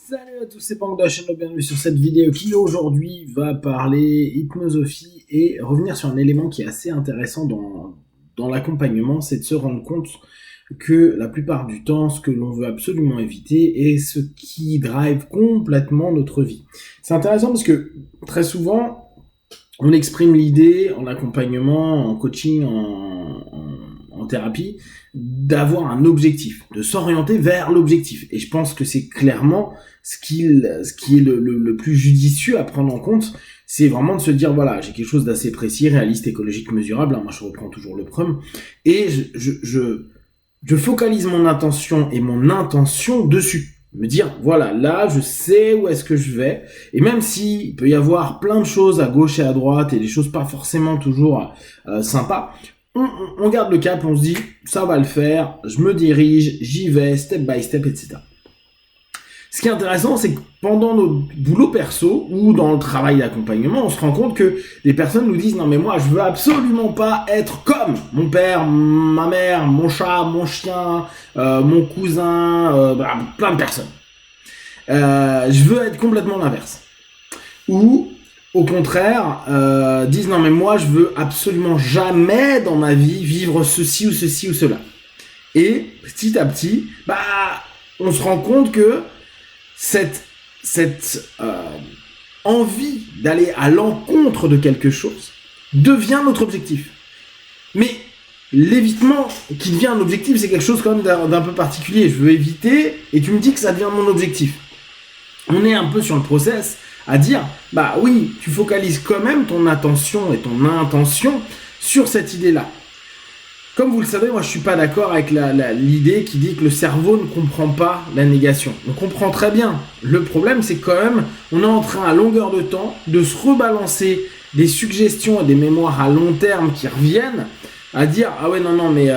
Salut à tous, c'est Pank de la chaîne, bienvenue sur cette vidéo qui aujourd'hui va parler hypnosophie et revenir sur un élément qui est assez intéressant dans l'accompagnement, c'est de se rendre compte que la plupart du temps, ce que l'on veut absolument éviter est ce qui drive complètement notre vie. C'est intéressant parce que très souvent, on exprime l'idée en accompagnement, en coaching, en thérapie, d'avoir un objectif, de s'orienter vers l'objectif. Et je pense que c'est clairement ce qui est le plus judicieux à prendre en compte, c'est vraiment de se dire, voilà, j'ai quelque chose d'assez précis, réaliste, écologique, mesurable, hein, moi je reprends toujours le prum, et je focalise mon attention et mon intention dessus. Me dire, voilà, là, je sais où est-ce que je vais, et même si il peut y avoir plein de choses à gauche et à droite, et des choses pas forcément toujours sympas, on garde le cap, on se dit, ça va le faire, je me dirige, j'y vais, step by step, etc. Ce qui est intéressant, c'est que pendant nos boulots perso ou dans le travail d'accompagnement, on se rend compte que des personnes nous disent « Non mais moi, je veux absolument pas être comme mon père, ma mère, mon chat, mon chien, mon cousin, plein de personnes. Je veux être complètement l'inverse. » Ou au contraire, disent « Non mais moi, je veux absolument jamais dans ma vie vivre ceci ou ceci ou cela. » Et petit à petit, on se rend compte que cette envie d'aller à l'encontre de quelque chose devient notre objectif. Mais l'évitement qui devient un objectif, c'est quelque chose quand même d'un peu particulier. Je veux éviter, et tu me dis que ça devient mon objectif. On est un peu sur le process à dire, bah oui, tu focalises quand même ton attention et ton intention sur cette idée-là. Comme vous le savez, moi je suis pas d'accord avec l'idée qui dit que le cerveau ne comprend pas la négation. On comprend très bien. Le problème, c'est quand même, on est en train à longueur de temps de se rebalancer des suggestions et des mémoires à long terme qui reviennent à dire « Ah ouais, non, mais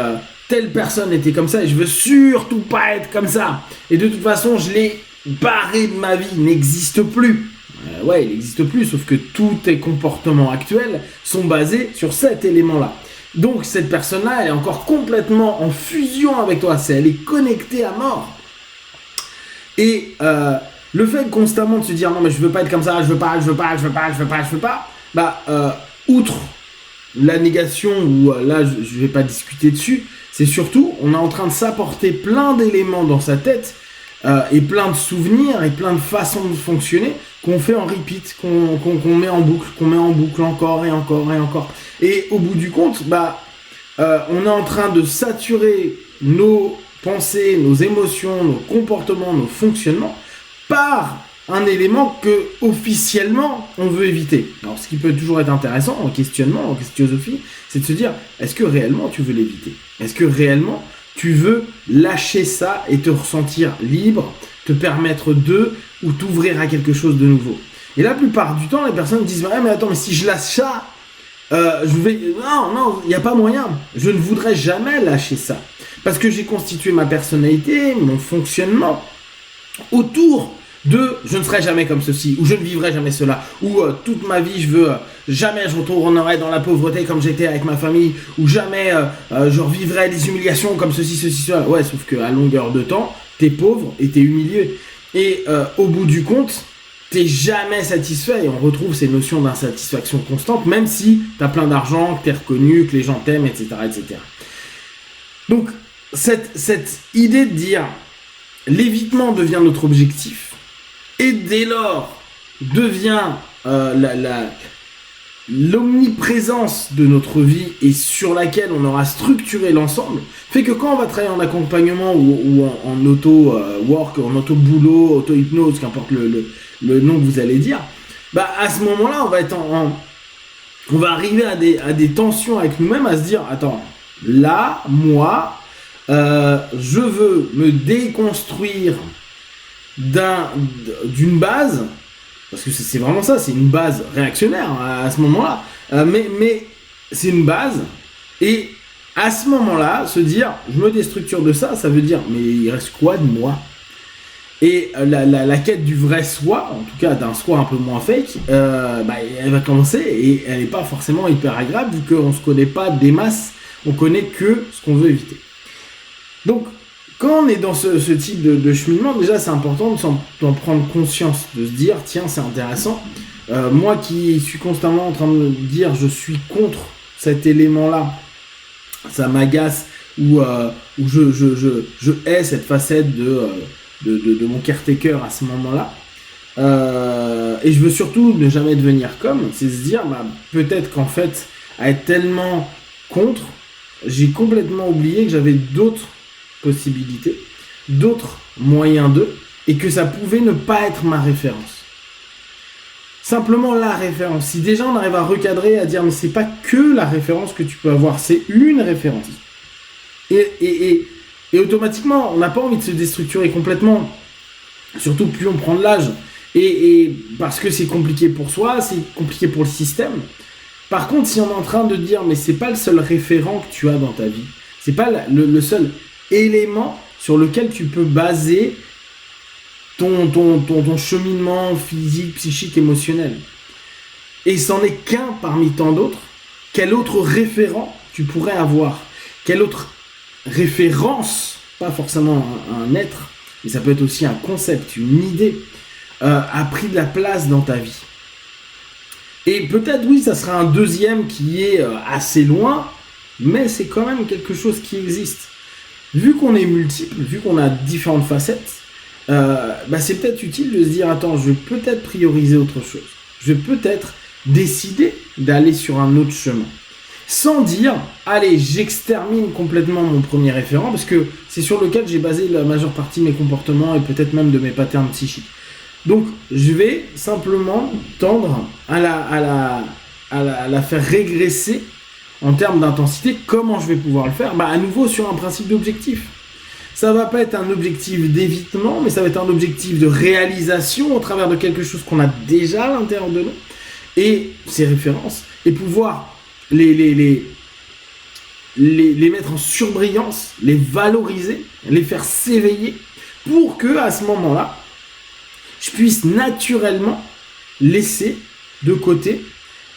telle personne était comme ça et je veux surtout pas être comme ça. Et de toute façon, je l'ai barré de ma vie, il n'existe plus. » Ouais, il n'existe plus, sauf que tous tes comportements actuels sont basés sur cet élément-là. Donc cette personne-là, elle est encore complètement en fusion avec toi, elle est connectée à mort. Et le fait constamment de se dire non mais je veux pas être comme ça, je veux pas, outre la négation où là je vais pas discuter dessus, c'est surtout on est en train de s'apporter plein d'éléments dans sa tête et plein de souvenirs et plein de façons de fonctionner qu'on fait en repeat, qu'on met en boucle encore et encore et encore. Et au bout du compte, on est en train de saturer nos pensées, nos émotions, nos comportements, nos fonctionnements par un élément que officiellement on veut éviter. Alors ce qui peut toujours être intéressant en questionnement, en questionosophie, c'est de se dire, est-ce que réellement tu veux l'éviter? Est-ce que réellement tu veux lâcher ça et te ressentir libre, te permettre ou t'ouvrir à quelque chose de nouveau? Et la plupart du temps, les personnes disent « mais attends, mais si je lâche ça, non, il n'y a pas moyen. Je ne voudrais jamais lâcher ça. Parce que j'ai constitué ma personnalité, mon fonctionnement autour de je ne serai jamais comme ceci, ou je ne vivrai jamais cela, ou toute ma vie jamais je retournerai dans la pauvreté comme j'étais avec ma famille, ou jamais je revivrai des humiliations comme ceci, cela. Ouais, sauf qu'à longueur de temps, t'es pauvre et t'es humilié. Et au bout du compte, t'es jamais satisfait et on retrouve ces notions d'insatisfaction constante, même si t'as plein d'argent, que t'es reconnu, que les gens t'aiment, etc., etc. Donc, cette idée de dire l'évitement devient notre objectif et dès lors devient l'omniprésence de notre vie et sur laquelle on aura structuré l'ensemble, fait que quand on va travailler en accompagnement ou en auto-work, en auto-boulot, auto-hypnose, qu'importe le nom que vous allez dire, à ce moment-là, on va être on va arriver à des tensions avec nous-mêmes, à se dire, attends, là, moi, je veux me déconstruire d'une base, parce que c'est vraiment ça, c'est une base réactionnaire à ce moment-là, mais c'est une base, et à ce moment-là, se dire, je me déstructure de ça, ça veut dire, mais il reste quoi de moi? Et la quête du vrai soi, en tout cas d'un soi un peu moins fake, elle va commencer, et elle n'est pas forcément hyper agréable, vu qu'on ne se connaît pas des masses, on connaît que ce qu'on veut éviter. Donc, Quand on est dans ce type de cheminement, déjà c'est important d'en prendre conscience, de se dire tiens c'est intéressant. Moi qui suis constamment en train de me dire je suis contre cet élément-là, ça m'agace ou je hais cette facette de mon caretaker à ce moment-là. Et je veux surtout ne jamais devenir comme, c'est se dire peut-être qu'en fait à être tellement contre, j'ai complètement oublié que j'avais d'autres possibilités, d'autres moyens d'eux, et que ça pouvait ne pas être ma référence. Simplement la référence. Si déjà on arrive à recadrer, à dire mais c'est pas que la référence que tu peux avoir, c'est une référence. Et automatiquement, on n'a pas envie de se déstructurer complètement, surtout plus on prend de l'âge, et parce que c'est compliqué pour soi, c'est compliqué pour le système. Par contre, si on est en train de dire mais c'est pas le seul référent que tu as dans ta vie, c'est pas le seul élément sur lequel tu peux baser ton cheminement physique, psychique, émotionnel. Et c'en est qu'un parmi tant d'autres. Quel autre référent tu pourrais avoir? Quelle autre référence, pas forcément un être, mais ça peut être aussi un concept, une idée, a pris de la place dans ta vie? Et peut-être, oui, ça sera un deuxième qui est assez loin, mais c'est quand même quelque chose qui existe. Vu qu'on est multiple, vu qu'on a différentes facettes, c'est peut-être utile de se dire attends, je vais peut-être prioriser autre chose. Je vais peut-être décider d'aller sur un autre chemin. Sans dire, allez, j'extermine complètement mon premier référent, parce que c'est sur lequel j'ai basé la majeure partie de mes comportements et peut-être même de mes patterns psychiques. Donc, je vais simplement tendre à la faire régresser en termes d'intensité. Comment je vais pouvoir le faire? À nouveau sur un principe d'objectif. Ça va pas être un objectif d'évitement, mais ça va être un objectif de réalisation au travers de quelque chose qu'on a déjà à l'intérieur de nous. Et ces références, et pouvoir les mettre en surbrillance, les valoriser, les faire s'éveiller, pour que à ce moment-là, je puisse naturellement laisser de côté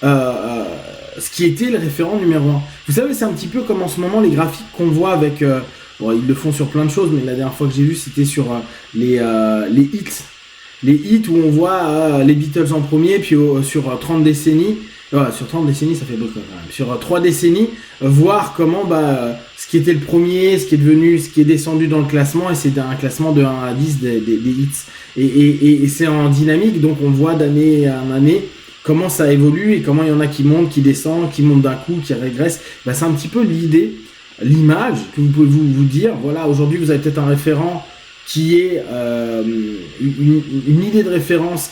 ce qui était le référent numéro 1. Vous savez, c'est un petit peu comme en ce moment les graphiques qu'on voit avec... ils le font sur plein de choses, mais la dernière fois que j'ai vu, c'était sur les hits. Les hits où on voit les Beatles en premier, puis sur 30 décennies... sur 30 décennies, ça fait beaucoup quand même. Sur 3 décennies, voir comment ce qui était le premier, ce qui est devenu, ce qui est descendu dans le classement, et c'est un classement de 1 à 10 des hits. Et c'est en dynamique, donc on voit d'année en année comment ça évolue et comment il y en a qui montent, qui descendent, qui montent d'un coup, qui régressent. C'est un petit peu l'idée, l'image que vous pouvez vous dire. Voilà, aujourd'hui vous avez peut-être un référent qui est une idée de référence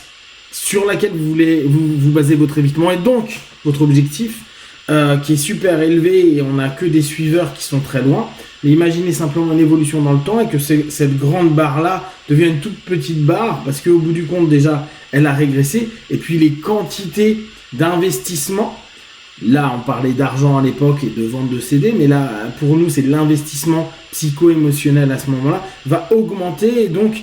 sur laquelle vous voulez vous baser votre évitement et donc votre objectif qui est super élevé et on n'a que des suiveurs qui sont très loin. Mais imaginez simplement une évolution dans le temps et que cette grande barre-là devient une toute petite barre parce qu'au bout du compte déjà elle a régressé et puis les quantités d'investissement, là on parlait d'argent à l'époque et de vente de CD, mais là pour nous c'est de l'investissement psycho-émotionnel à ce moment-là, va augmenter et donc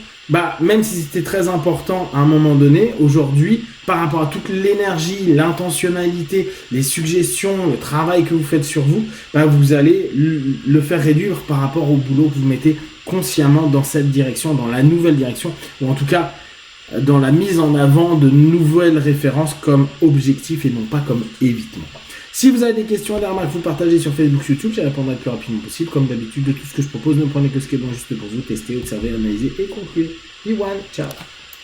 même si c'était très important à un moment donné, aujourd'hui, par rapport à toute l'énergie, l'intentionnalité, les suggestions, le travail que vous faites sur vous, vous allez le faire réduire par rapport au boulot que vous mettez consciemment dans cette direction, dans la nouvelle direction, ou en tout cas dans la mise en avant de nouvelles références comme objectif et non pas comme évitement. Si vous avez des questions et des remarques, vous partagez sur Facebook, YouTube, j'y répondrai le plus rapidement possible. Comme d'habitude, de tout ce que je propose, ne prenez que ce qui est bon juste pour vous, tester, observer, analyser et conclure. Iwan, ciao.